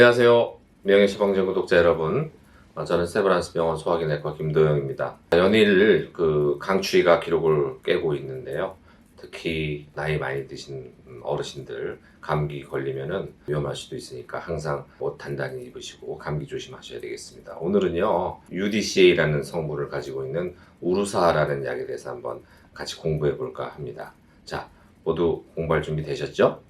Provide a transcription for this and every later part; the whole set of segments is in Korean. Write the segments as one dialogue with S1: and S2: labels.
S1: 안녕하세요. 명예처방전 구독자 여러분. 저는 세브란스 병원 소화기 내과 김도영입니다. 연일 강추위가 기록을 깨고 있는데요. 특히 나이 많이 드신 어르신들 감기 걸리면은 위험할 수도 있으니까 항상 옷 단단히 입으시고 감기 조심하셔야 되겠습니다. 오늘은요, UDCA라는 성분을 가지고 있는 우루사라는 약에 대해서 한번 같이 공부해 볼까 합니다. 자, 모두 공부할 준비 되셨죠?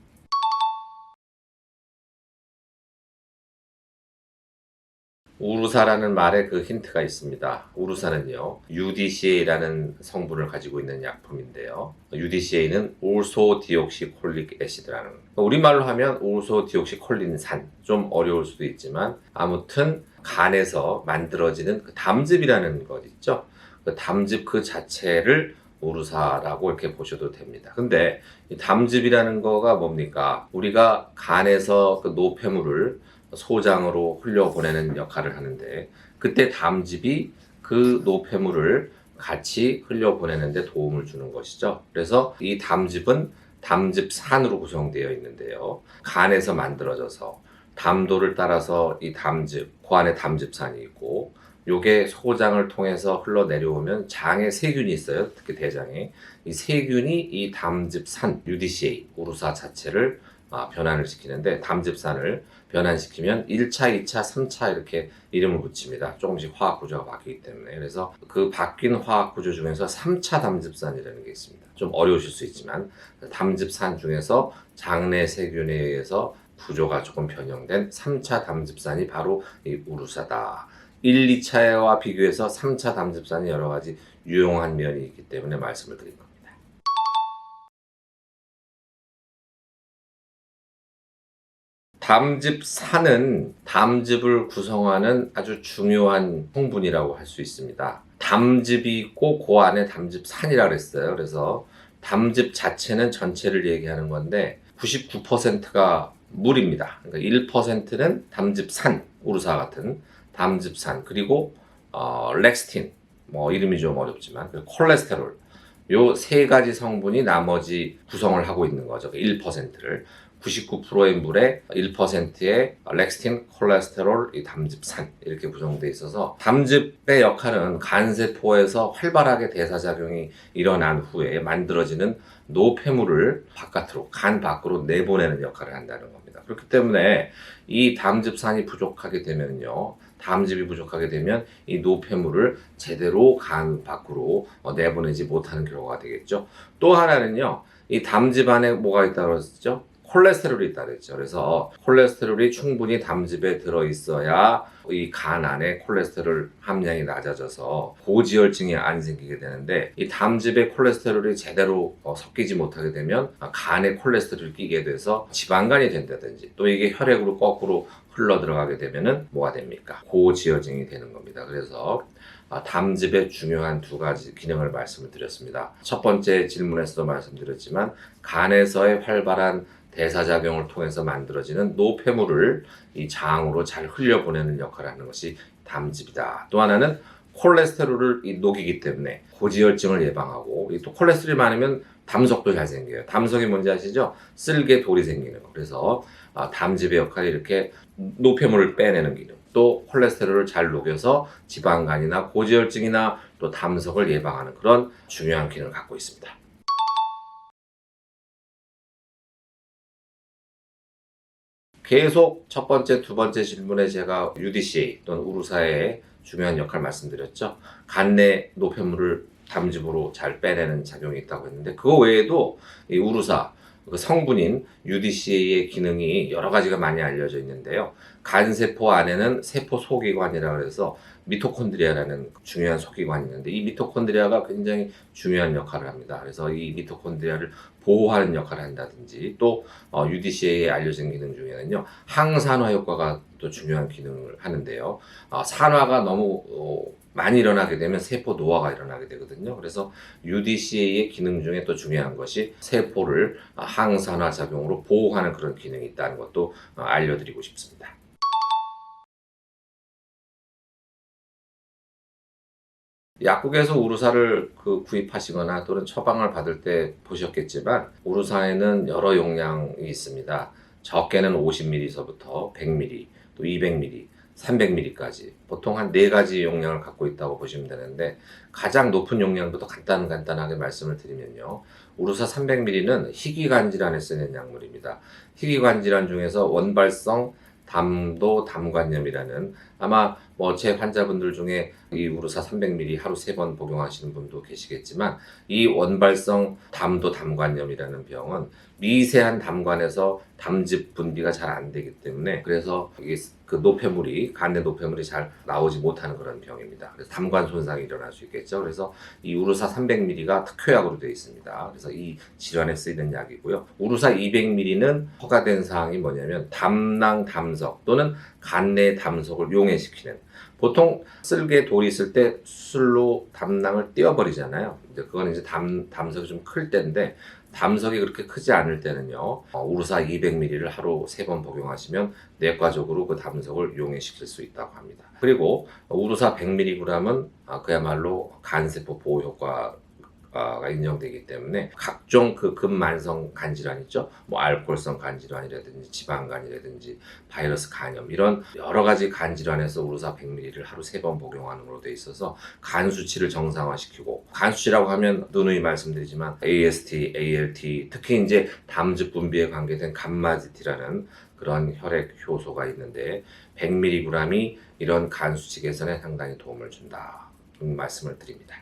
S1: 우루사라는 말에 그 힌트가 있습니다. 우루사는요, UDCA라는 성분을 가지고 있는 약품인데요. UDCA는 울소디옥시콜릭 애시드라는, 우리말로 하면 울소디옥시콜린산, 좀 어려울 수도 있지만 아무튼 간에서 만들어지는 그 담즙이라는 것 있죠. 그 담즙 그 자체를 우루사라고 이렇게 보셔도 됩니다. 근데 이 담즙이라는 거가 뭡니까? 우리가 간에서 그 노폐물을 소장으로 흘려보내는 역할을 하는데, 그때 담즙이 그 노폐물을 같이 흘려보내는데 도움을 주는 것이죠. 그래서 이 담즙은 담즙산으로 구성되어 있는데요. 간에서 만들어져서 담도를 따라서 이 담즙, 그 안에 담즙산이 있고, 요게 소장을 통해서 흘러내려오면 장에 세균이 있어요. 특히 대장에. 이 세균이 이 담즙산, UDCA, 우루사 자체를 변환을 시키는데, 담즙산을 변환시키면 1차, 2차, 3차 이렇게 이름을 붙입니다. 조금씩 화학 구조가 바뀌기 때문에. 그래서 그 바뀐 화학 구조 중에서 3차 담즙산이라는 게 있습니다. 좀 어려우실 수 있지만 담즙산 중에서 장내 세균에 의해서 구조가 조금 변형된 3차 담즙산이 바로 이 우루사다. 1, 2차와 비교해서 3차 담즙산이 여러 가지 유용한 면이 있기 때문에 말씀을 드린 겁니다. 담즙산은 담즙을 구성하는 아주 중요한 성분이라고 할 수 있습니다. 담즙이 있고 그 안에 담즙산이라고 했어요. 그래서 담즙 자체는 전체를 얘기하는 건데 99%가 물입니다. 그러니까 1%는 담즙산, 우루사 같은 담즙산, 그리고 렉스틴, 이름이 좀 어렵지만 콜레스테롤, 요 세 가지 성분이 나머지 구성을 하고 있는 거죠. 1%를 99%의 물에 1%의 렉스틴, 콜레스테롤, 이 담즙산 이렇게 구성되어 있어서, 담즙의 역할은 간세포에서 활발하게 대사작용이 일어난 후에 만들어지는 노폐물을 바깥으로, 간 밖으로 내보내는 역할을 한다는 겁니다. 그렇기 때문에 이 담즙산이 부족하게 되면요, 담즙이 부족하게 되면 이 노폐물을 제대로 간 밖으로 내보내지 못하는 경우가 되겠죠. 또 하나는요, 이 담즙 안에 뭐가 있다고 그랬죠? 콜레스테롤이 있다고 했죠. 그래서 콜레스테롤이 충분히 담즙에 들어있어야 이 간 안에 콜레스테롤 함량이 낮아져서 고지혈증이 안 생기게 되는데, 이 담즙에 콜레스테롤이 제대로 섞이지 못하게 되면 간에 콜레스테롤이 끼게 돼서 지방간이 된다든지, 또 이게 혈액으로 거꾸로 흘러 들어가게 되면은 뭐가 됩니까? 고지혈증이 되는 겁니다. 그래서 담즙의 중요한 두 가지 기능을 말씀을 드렸습니다. 첫 번째 질문에서도 말씀드렸지만, 간에서의 활발한 대사작용을 통해서 만들어지는 노폐물을 이 장으로 잘 흘려보내는 역할을 하는 것이 담즙이다. 또 하나는 콜레스테롤을 녹이기 때문에 고지혈증을 예방하고, 또 콜레스테롤이 많으면 담석도 잘 생겨요. 담석이 뭔지 아시죠? 쓸개 돌이 생기는 거. 그래서 담즙의 역할이 이렇게 노폐물을 빼내는 기능, 또 콜레스테롤을 잘 녹여서 지방간이나 고지혈증이나 또 담석을 예방하는 그런 중요한 기능을 갖고 있습니다. 계속 첫 번째, 두 번째 질문에 제가 UDCA 또는 우루사의 중요한 역할 말씀드렸죠. 간 내 노폐물을 담즙으로 잘 빼내는 작용이 있다고 했는데, 그거 외에도 이 우루사, 그 성분인 UDCA의 기능이 여러 가지가 많이 알려져 있는데요. 간세포 안에는 세포 소기관이라고 해서 미토콘드리아라는 중요한 소기관이 있는데, 이 미토콘드리아가 굉장히 중요한 역할을 합니다. 그래서 이 미토콘드리아를 보호하는 역할을 한다든지, 또 UDCA에 알려진 기능 중에는요, 항산화 효과가 또 중요한 기능을 하는데요. 산화가 너무 많이 일어나게 되면 세포 노화가 일어나게 되거든요. 그래서 UDCA의 기능 중에 또 중요한 것이 세포를 항산화 작용으로 보호하는 그런 기능이 있다는 것도 알려드리고 싶습니다. 약국에서 우루사를 구입하시거나 또는 처방을 받을 때 보셨겠지만, 우루사에는 여러 용량이 있습니다. 적게는 50ml서부터 100ml, 또 200ml, 300ml까지 보통 한 4가지 용량을 갖고 있다고 보시면 되는데, 가장 높은 용량부터 간단하게 말씀을 드리면요. 우루사 300ml는 희귀관 질환에 쓰는 약물입니다. 희귀관 질환 중에서 원발성 담도 담관염이라는, 아마 제 환자분들 중에 이 우루사 300ml 하루 3번 복용하시는 분도 계시겠지만, 이 원발성 담도 담관염이라는 병은 미세한 담관에서 담즙 분비가 잘 안 되기 때문에, 그래서 이게 그 노폐물이, 간내 노폐물이 잘 나오지 못하는 그런 병입니다. 그래서 담관 손상이 일어날 수 있겠죠. 그래서 이 우루사 300ml가 특효약으로 되어 있습니다. 그래서 이 질환에 쓰이는 약이고요. 우루사 200ml는 허가된 사항이 뭐냐면 담낭 담석 또는 간내 담석을 용해시키는, 보통 쓸개 돌이 있을 때 수술로 담낭을 떼어버리잖아요. 그건 이제 담석이 좀 클 때인데, 담석이 그렇게 크지 않을 때는요, 우루사 200ml를 하루 3번 복용하시면 내과적으로 그 담석을 용해시킬 수 있다고 합니다. 그리고 우루사 100mg은 그야말로 간세포 보호 효과가 인정되기 때문에, 각종 그 근만성 간질환 있죠. 알코올성 간질환이라든지 지방간이라든지 바이러스 간염, 이런 여러 가지 간질환에서 우루사 100ml를 하루 3번 복용하는 걸로 돼 있어서 간 수치를 정상화시키고, 간 수치라고 하면 누누이 말씀드리지만 AST, ALT, 특히 이제 담즙 분비에 관계된 감마지티라는 그런 혈액 효소가 있는데, 100mg이 이런 간 수치 개선에 상당히 도움을 준다, 말씀을 드립니다.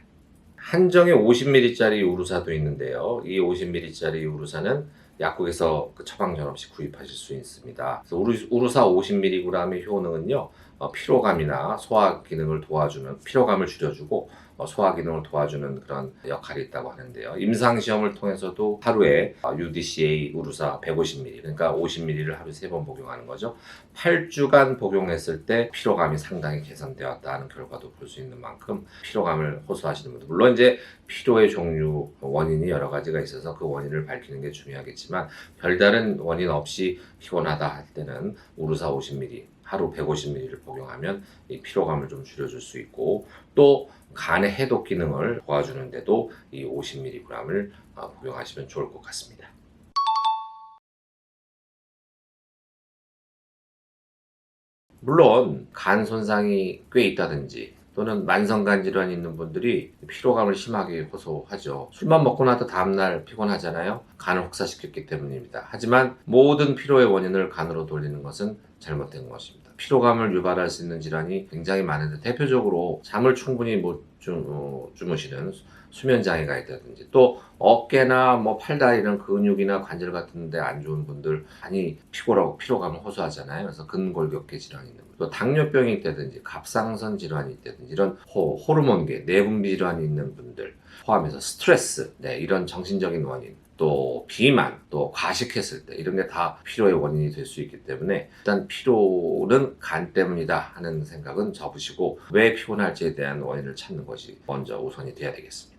S1: 한정의 50ml짜리 우루사도 있는데요. 이 50ml짜리 우루사는 약국에서 처방전 없이 구입하실 수 있습니다. 그래서 우루사 50mg의 효능은요, 피로감이나 소화 기능을 도와주는, 피로감을 줄여주고 소화 기능을 도와주는 그런 역할이 있다고 하는데요. 임상시험을 통해서도 하루에 UDCA 우루사 150ml, 그러니까 50ml를 하루 3번 복용하는 거죠. 8주간 복용했을 때 피로감이 상당히 개선되었다는 결과도 볼 수 있는 만큼, 피로감을 호소하시는 분들, 물론 이제 피로의 종류, 원인이 여러 가지가 있어서 그 원인을 밝히는 게 중요하겠지만, 별다른 원인 없이 피곤하다 할 때는 우루사 50ml, 하루 150ml를 복용하면 이 피로감을 좀 줄여줄 수 있고, 또 간의 해독 기능을 도와주는데도 이 50mg을 복용하시면 좋을 것 같습니다. 물론 간 손상이 꽤 있다든지 또는 만성간 질환이 있는 분들이 피로감을 심하게 호소하죠. 술만 먹고 나도 다음날 피곤하잖아요. 간을 혹사시켰기 때문입니다. 하지만 모든 피로의 원인을 간으로 돌리는 것은 잘못된 것입니다. 피로감을 유발할 수 있는 질환이 굉장히 많은데, 대표적으로 잠을 충분히 못 주무시는 수면장애가 있다든지, 또 어깨나 팔다리 이런 근육이나 관절 같은 데 안 좋은 분들 많이 피곤하고 피로감을 호소하잖아요. 그래서 근골격계 질환이 있는 분들, 또 당뇨병이 있다든지 갑상선 질환이 있다든지 이런 호르몬계 내분비 질환이 있는 분들 포함해서 스트레스, 이런 정신적인 원인, 또 비만, 또 과식했을 때, 이런 게 다 피로의 원인이 될 수 있기 때문에, 일단 피로는 간 때문이다 하는 생각은 접으시고, 왜 피곤할지에 대한 원인을 찾는 것이 먼저 우선이 돼야 되겠습니다.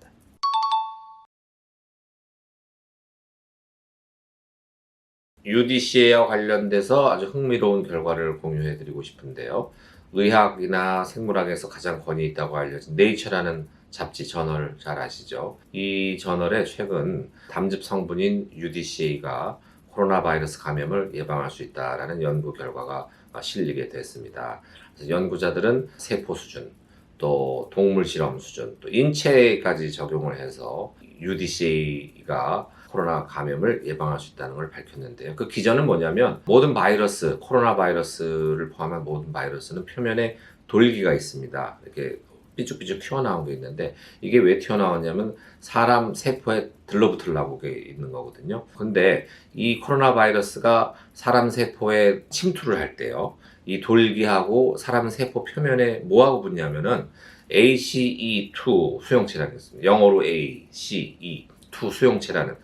S1: UDCA와 관련돼서 아주 흥미로운 결과를 공유해 드리고 싶은데요. 의학이나 생물학에서 가장 권위 있다고 알려진 네이처라는 잡지, 저널 잘 아시죠? 이 저널에 최근 담즙 성분인 UDCA가 코로나 바이러스 감염을 예방할 수 있다라는 연구 결과가 실리게 됐습니다. 그래서 연구자들은 세포 수준, 또 동물 실험 수준, 또 인체까지 적용을 해서 UDCA가 코로나 감염을 예방할 수 있다는 걸 밝혔는데요. 그 기전은 뭐냐면, 모든 바이러스, 코로나 바이러스를 포함한 모든 바이러스는 표면에 돌기가 있습니다. 이렇게 삐죽삐죽 튀어나온 게 있는데, 이게 왜 튀어나왔냐면 사람 세포에 들러붙으려고 있는 거거든요. 근데 이 코로나 바이러스가 사람 세포에 침투를 할 때요, 이 돌기하고 사람 세포 표면에 뭐하고 붙냐면은 ACE2 수용체라는 게 있습니다. 영어로 ACE2 수용체라는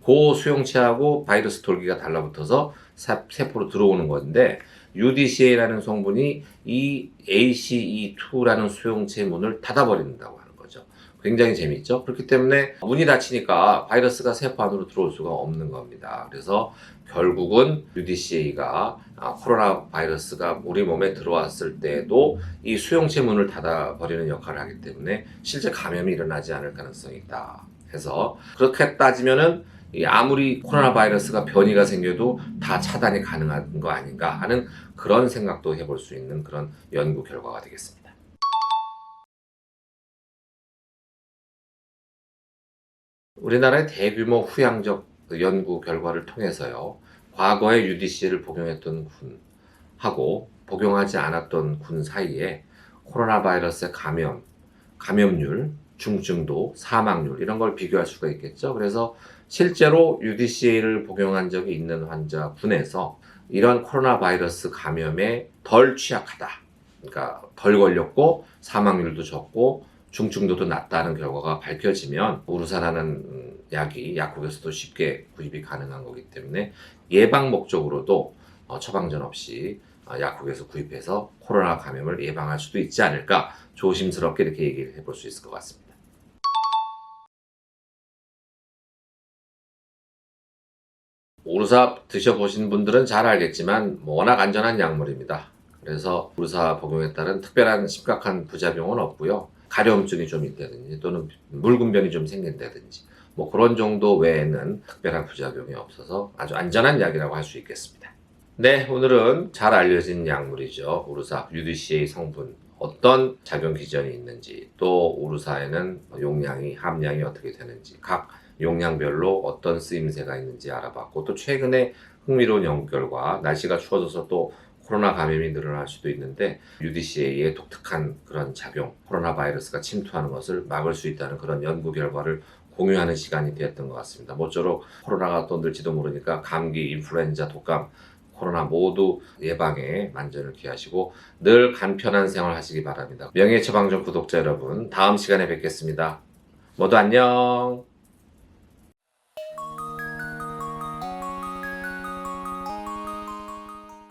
S1: 그 수용체하고 바이러스 돌기가 달라붙어서 세포로 들어오는 건데, UDCA라는 성분이 이 ACE2라는 수용체 문을 닫아버린다고 하는 거죠. 굉장히 재밌죠? 그렇기 때문에 문이 닫히니까 바이러스가 세포 안으로 들어올 수가 없는 겁니다. 그래서 결국은 UDCA가 코로나 바이러스가 우리 몸에 들어왔을 때도 이 수용체 문을 닫아버리는 역할을 하기 때문에 실제 감염이 일어나지 않을 가능성이 있다 해서, 그렇게 따지면은 아무리 코로나 바이러스가 변이가 생겨도 다 차단이 가능한 거 아닌가 하는 그런 생각도 해볼 수 있는 그런 연구 결과가 되겠습니다. 우리나라의 대규모 후양적 연구 결과를 통해서요, 과거에 UDC를 복용했던 군하고 복용하지 않았던 군 사이에 코로나 바이러스의 감염률, 중증도, 사망률 이런 걸 비교할 수가 있겠죠. 그래서 실제로 UDC를 복용한 적이 있는 환자 군에서 이런 코로나 바이러스 감염에 덜 취약하다. 그러니까 덜 걸렸고 사망률도 적고 중증도도 낮다는 결과가 밝혀지면 우루사라는 약이 약국에서도 쉽게 구입이 가능한 거기 때문에 예방 목적으로도 처방전 없이 약국에서 구입해서 코로나 감염을 예방할 수도 있지 않을까, 조심스럽게 이렇게 얘기를 해볼 수 있을 것 같습니다. 우루사 드셔보신 분들은 잘 알겠지만 워낙 안전한 약물입니다. 그래서 우루사 복용에 따른 특별한 심각한 부작용은 없고요. 가려움증이 좀 있다든지 또는 물군변이 좀 생긴다든지 뭐 그런 정도 외에는 특별한 부작용이 없어서 아주 안전한 약이라고 할 수 있겠습니다. 네, 오늘은 잘 알려진 약물이죠. 우루사 UDCA 성분, 어떤 작용 기전이 있는지, 또 우루사에는 용량이, 함량이 어떻게 되는지, 각 용량별로 어떤 쓰임새가 있는지 알아봤고, 또 최근에 흥미로운 연구 결과, 날씨가 추워져서 또 코로나 감염이 늘어날 수도 있는데 UDCA의 독특한 그런 작용, 코로나 바이러스가 침투하는 것을 막을 수 있다는 그런 연구 결과를 공유하는 시간이 되었던 것 같습니다. 모쪼록 코로나가 또 늘지도 모르니까 감기, 인플루엔자, 독감, 코로나 모두 예방에 만전을 기하시고 늘 간편한 생활 하시기 바랍니다. 명예처방전 구독자 여러분, 다음 시간에 뵙겠습니다. 모두 안녕.